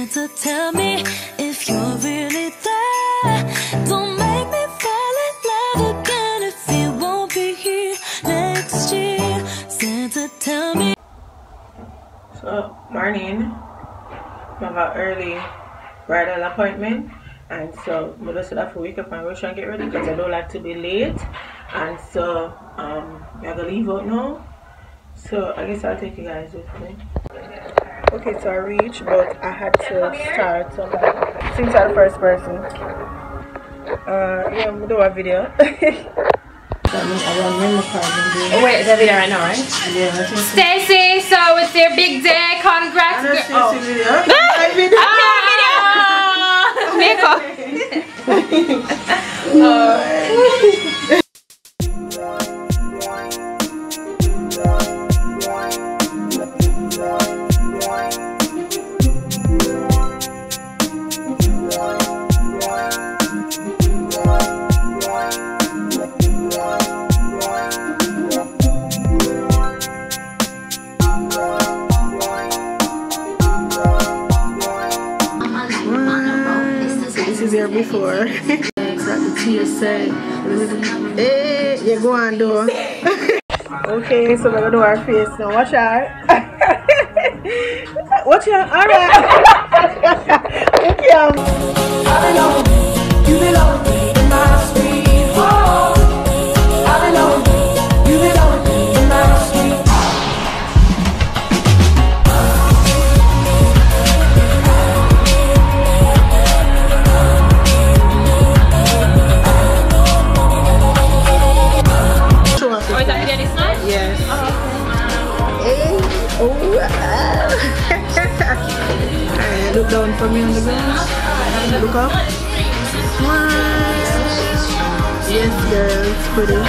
So tell me if you're really there. Don't make me fall in love again if you won't be here next year. Santa, tell me. So, morning. I have an early bridal appointment, and so I just have to wake up and rush and get ready because I don't like to be late. And so, I'm gonna leave out now. So, I guess I'll take you guys with me. Okay, so I reached, but I had to start since I'm the first person. Yeah, I'm gonna do a video. Oh wait, it's a video right now, right? Yeah. Stacy, so it's your big day. Congrats, girl. Oh. Makeup. This is here before. Hey, you go on do. Okay, so we're gonna do our face now. Watch out. Watch out. Alright. Okay. I belong, you belong in my sweet home. I belong, you belong in my sweet look down for me on the ground. Look up. Smile. Yes, girls, pretty.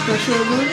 For sure, good.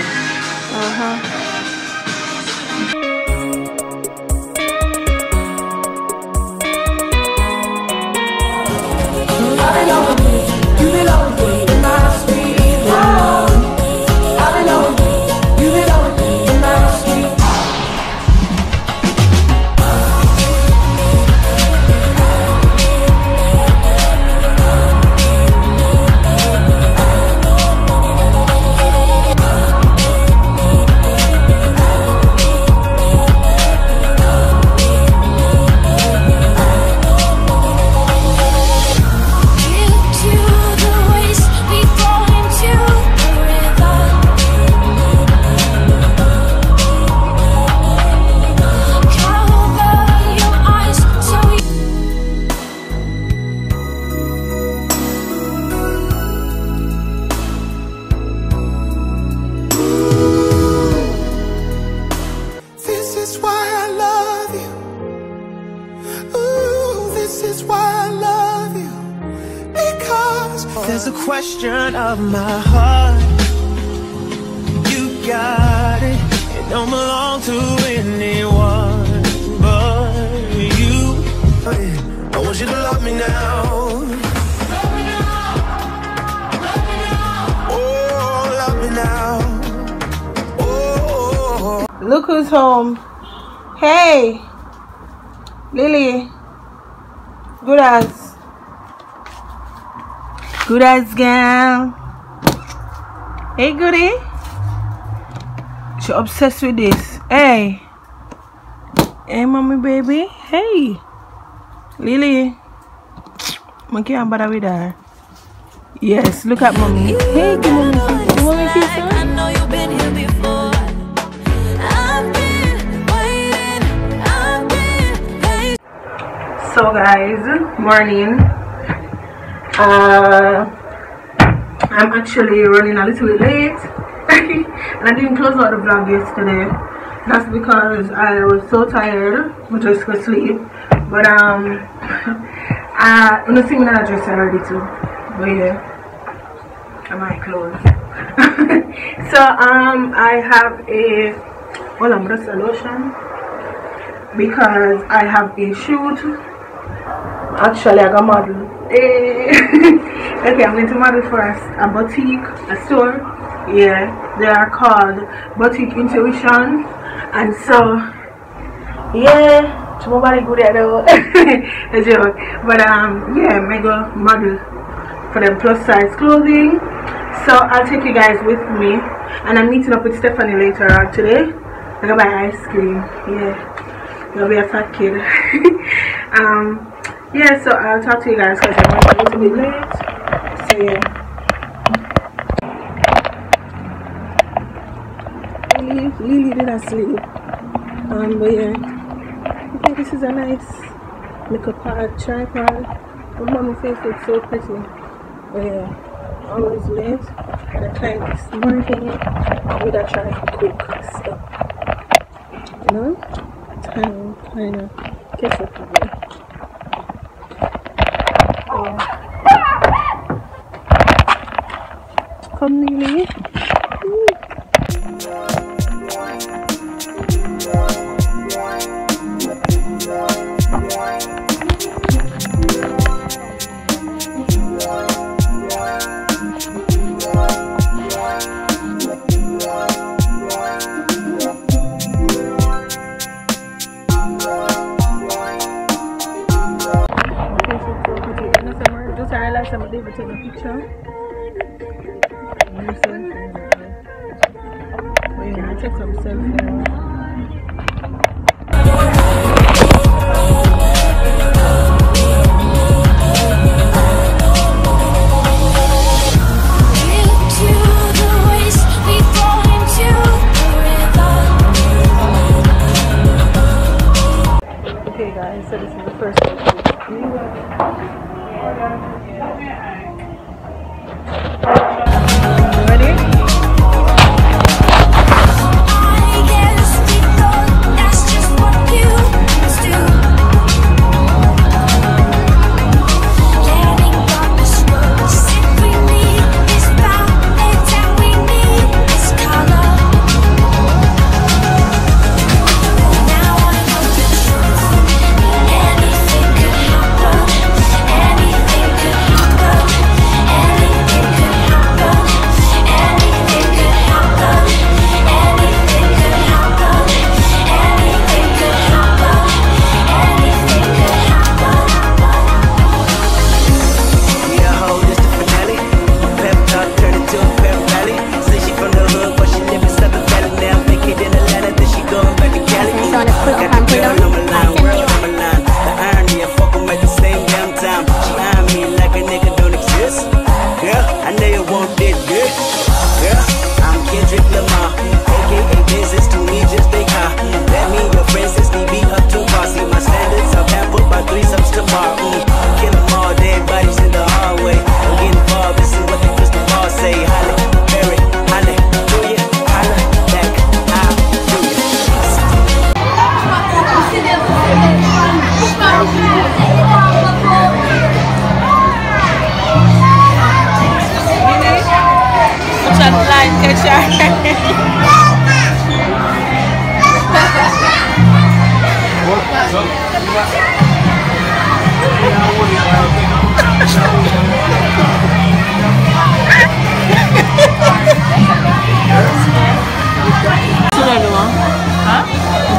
There's a question of my heart. You got it. It don't belong to anyone but you. I want you to love me now. Love me now. Love me now. Oh, love me now. Oh. Look who's home. Hey, Lily. Good as. Good as girl. Hey, goodie. She obsessed with this. Hey. Hey, mommy, baby. Hey. Lily. I can't bother with her. Yes, look at mommy. Hey, give mommy a kiss. You want me to kiss her? I know you've been here before. I've been waiting. I've been patient. So, guys, morning. I'm actually running a little bit late and I didn't close out the vlog yesterday. That's because I was so tired, I just go sleep. But I'm gonna see me in that dress already too. But yeah, I might close. So I have a just a lotion. because I have a shoot. Actually, I got model. Okay, I'm going to model for a boutique, a store. Yeah, they are called Boutique Intuition, and so yeah, somebody good at though. A joke, but yeah, mega model for them plus size clothing. So I'll take you guys with me, and I'm meeting up with Stephanie later on today. I'm gonna buy ice cream. Yeah, gonna be a fat kid. Yeah, so I'll talk to you guys because I'm a little bit late. So yeah. Lily didn't sleep. But yeah, I think this is a nice makeup tripod. My mom's face looks so pretty. But yeah, always late. And I tried this morning. I'm gonna try to cook stuff. You know, time kind of catch up with me. Come, Lily. I'm going to take a picture. Yeah, I take some selfies. Okay guys, so this is the first one.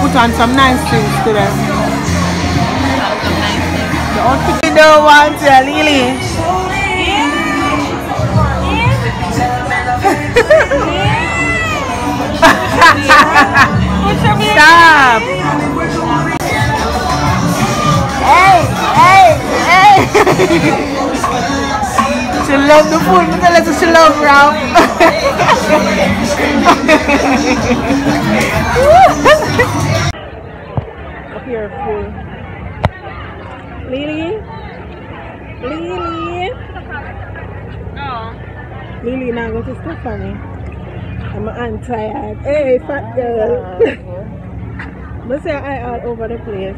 Put on some nice things today. The outfit you don't want to, Lily. Stop! Hey, hey, hey! She love the food, but tell her she love Ralph. Up here, food. Lily? Lily? Oh. Lily, now go to Stephanie. I'm tired. Hey, fat girl. Let's say I all over the place.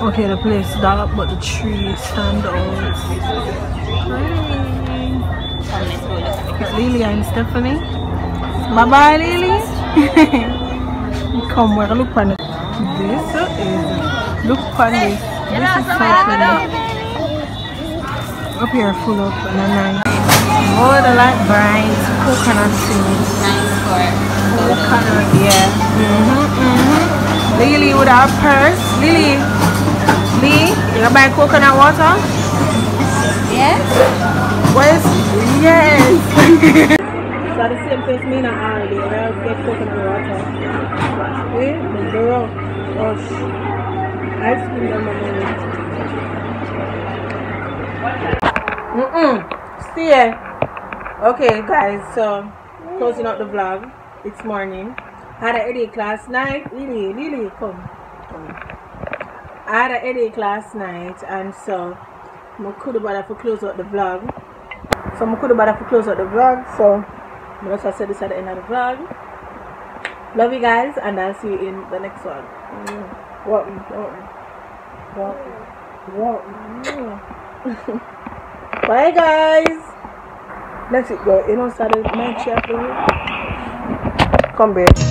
Okay, the place dark, but the trees stand out. It's Lily and Stephanie. Bye bye, Lily. come we're look on it. This is look on this. This is so pretty. Up here full up and a nice. Oh, the light bright coconut seed. Nice for Coconut, yeah. Lily with our purse. Lily, Lee, you gonna buy coconut water? Yes. Where's yes? So the same place me and Arlie, I get coconut water. Wait, the girl, gosh, ice cream on my mind. See ya. Okay, guys, so closing out the vlog. It's morning. I had a headache last night. Lily, come. I had a headache last night, and so I couldn't bother to close out the vlog. So I just said this at the end of the vlog. Love you guys, and I'll see you in the next one. What? Bye, guys. Let's go. You know, started my chapter. Come back.